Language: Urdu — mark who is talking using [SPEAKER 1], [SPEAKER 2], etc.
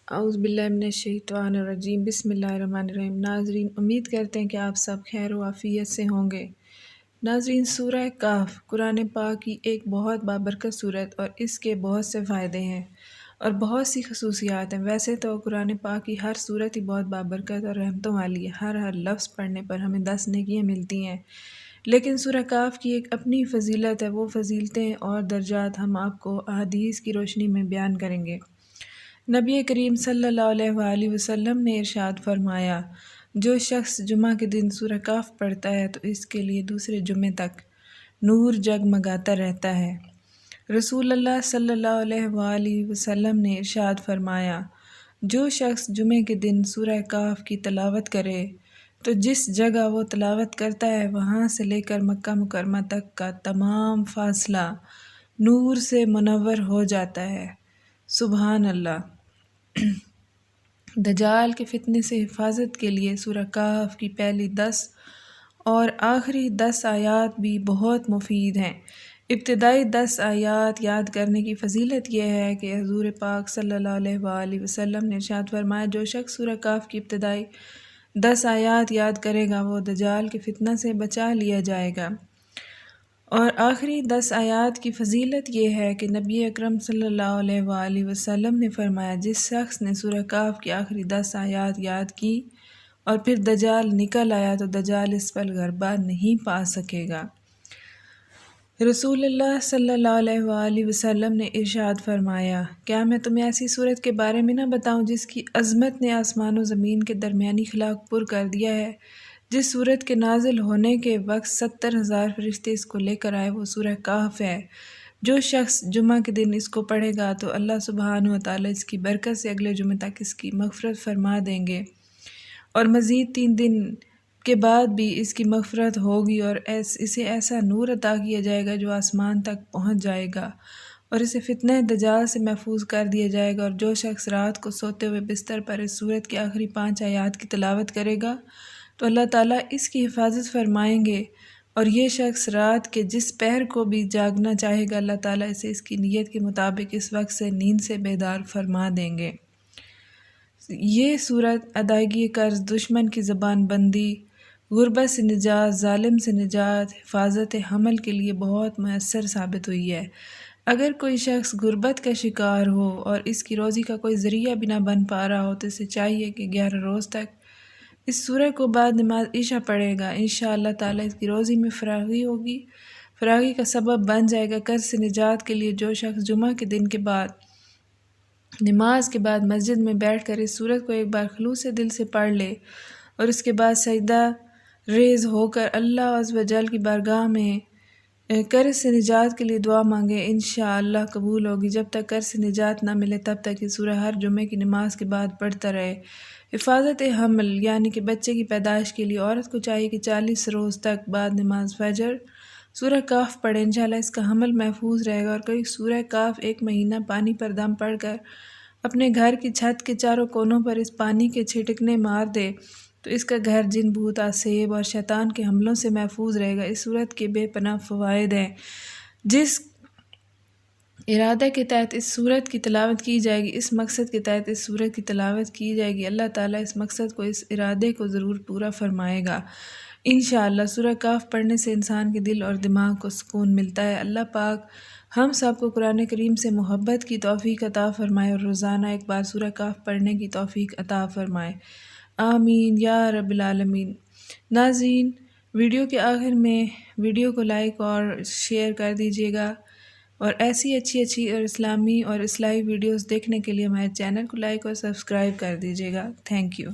[SPEAKER 1] اعوذ باللہ من الشیطان الرجیم بسم اللہ الرحمن الرحیم۔ ناظرین، امید کرتے ہیں کہ آپ سب خیر و عافیت سے ہوں گے۔ ناظرین، سورہ کہف قرآن پاک کی ایک بہت بابرکت سورت اور اس کے بہت سے فائدے ہیں اور بہت سی خصوصیات ہیں۔ ویسے تو قرآن پاک کی ہر سورت ہی بہت بابرکت اور رحمتوں والی ہے، ہر لفظ پڑھنے پر ہمیں 10 نیکیاں ملتی ہیں، لیکن سورہ کہف کی ایک اپنی فضیلت ہے۔ وہ فضیلتیں اور درجات ہم آپ کو احادیث کی روشنی میں بیان کریں گے۔ نبی کریم صلی اللہ علیہ وآلہ وسلم نے ارشاد فرمایا، جو شخص جمعہ کے دن سورہ کہف پڑھتا ہے تو اس کے لیے دوسرے جمعے تک نور جگمگاتا رہتا ہے۔ رسول اللہ صلی اللہ علیہ وآلہ وسلم نے ارشاد فرمایا، جو شخص جمعے کے دن سورہ کہف کی تلاوت کرے تو جس جگہ وہ تلاوت کرتا ہے وہاں سے لے کر مکہ مکرمہ تک کا تمام فاصلہ نور سے منور ہو جاتا ہے۔ سبحان اللہ۔ دجال کے فتنے سے حفاظت کے لیے سورہ کہف کی پہلی 10 اور آخری 10 آیات بھی بہت مفید ہیں۔ ابتدائی 10 آیات یاد کرنے کی فضیلت یہ ہے کہ حضور پاک صلی اللہ علیہ وآلہ وسلم نے ارشاد فرمایا، جو شخص سورہ کہف کی ابتدائی 10 آیات یاد کرے گا وہ دجال کے فتنہ سے بچا لیا جائے گا۔ اور آخری 10 آیات کی فضیلت یہ ہے کہ نبی اکرم صلی اللہ علیہ وآلہ وسلم نے فرمایا، جس شخص نے سورہ کہف کی آخری 10 آیات یاد کی اور پھر دجال نکل آیا تو دجال اس پر غلبہ نہیں پا سکے گا۔ رسول اللہ صلی اللہ علیہ وآلہ وسلم نے ارشاد فرمایا، کیا میں تمہیں ایسی صورت کے بارے میں نہ بتاؤں جس کی عظمت نے آسمان و زمین کے درمیانی خلا کو پر کر دیا ہے؟ جس سورت کے نازل ہونے کے وقت 70,000 فرشتے اس کو لے کر آئے، وہ سورہ کہف ہے۔ جو شخص جمعہ کے دن اس کو پڑھے گا تو اللہ سبحانہ وتعالی اس کی برکت سے اگلے جمعے تک اس کی مغفرت فرما دیں گے، اور مزید 3 دن کے بعد بھی اس کی مغفرت ہوگی، اور اسے ایسا نور عطا کیا جائے گا جو آسمان تک پہنچ جائے گا، اور اسے فتنہ دجال سے محفوظ کر دیا جائے گا۔ اور جو شخص رات کو سوتے ہوئے بستر پر اس سورت کی آخری 5 آیات کی تلاوت کرے گا تو اللہ تعالیٰ اس کی حفاظت فرمائیں گے، اور یہ شخص رات کے جس پہر کو بھی جاگنا چاہے گا اللہ تعالیٰ اسے اس کی نیت کے مطابق اس وقت سے نیند سے بیدار فرما دیں گے۔ یہ سورت ادائیگی قرض، دشمن کی زبان بندی، غربت سے نجات، ظالم سے نجات، حفاظت حمل کے لیے بہت مؤثر ثابت ہوئی ہے۔ اگر کوئی شخص غربت کا شکار ہو اور اس کی روزی کا کوئی ذریعہ بھی نہ بن پا رہا ہو تو اسے چاہیے کہ 11 روز تک اس سورہ کو بعد نماز عشاء پڑھے گا۔ انشاءاللہ تعالیٰ اس کی روزی میں فراغی ہوگی، فراغی کا سبب بن جائے گا۔ قرض سے نجات کے لیے جو شخص جمعہ کے دن کے بعد نماز کے بعد مسجد میں بیٹھ کر اس سورت کو ایک بار خلوص دل سے پڑھ لے اور اس کے بعد سجدہ ریز ہو کر اللہ عز و جل کی بارگاہ میں قرض سے نجات کے لیے دعا مانگے، انشاءاللہ قبول ہوگی۔ جب تک قرض سے نجات نہ ملے تب تک یہ سورہ ہر جمعے کی نماز کے بعد پڑھتا رہے۔ حفاظت حمل یعنی کہ بچے کی پیدائش کے لیے عورت کو چاہیے کہ 40 روز تک بعد نماز فجر سورہ کہف پڑھے، انشاءاللہ اس کا حمل محفوظ رہے گا۔ اور کوئی سورہ کہف 1 مہینہ پانی پر دم پڑھ کر اپنے گھر کی چھت کے چاروں کونوں پر اس پانی کے چھٹکنے مار دے تو اس کا گھر جن بھوت عصیب اور شیطان کے حملوں سے محفوظ رہے گا۔ اس سورت کے بے پناہ فوائد ہیں۔ جس ارادے کے تحت اس سورت کی تلاوت کی جائے گی، اس مقصد کے تحت اس سورت کی تلاوت کی جائے گی، اللہ تعالیٰ اس مقصد کو، اس ارادے کو ضرور پورا فرمائے گا انشاءاللہ۔ سورہ کہف پڑھنے سے انسان کے دل اور دماغ کو سکون ملتا ہے۔ اللہ پاک ہم سب کو قرآن کریم سے محبت کی توفیق عطا فرمائے اور روزانہ ایک بار سورہ کہف پڑھنے کی توفیق عطا فرمائے، آمین یا رب العالمین۔ ناظرین، ویڈیو کے آخر میں ویڈیو کو لائک اور شیئر کر دیجیے گا، اور ایسی اچھی اور اسلامی اور اصلاحی ویڈیوز دیکھنے کے لیے ہمارے چینل کو لائک اور سبسکرائب کر دیجیے گا۔ Thank you.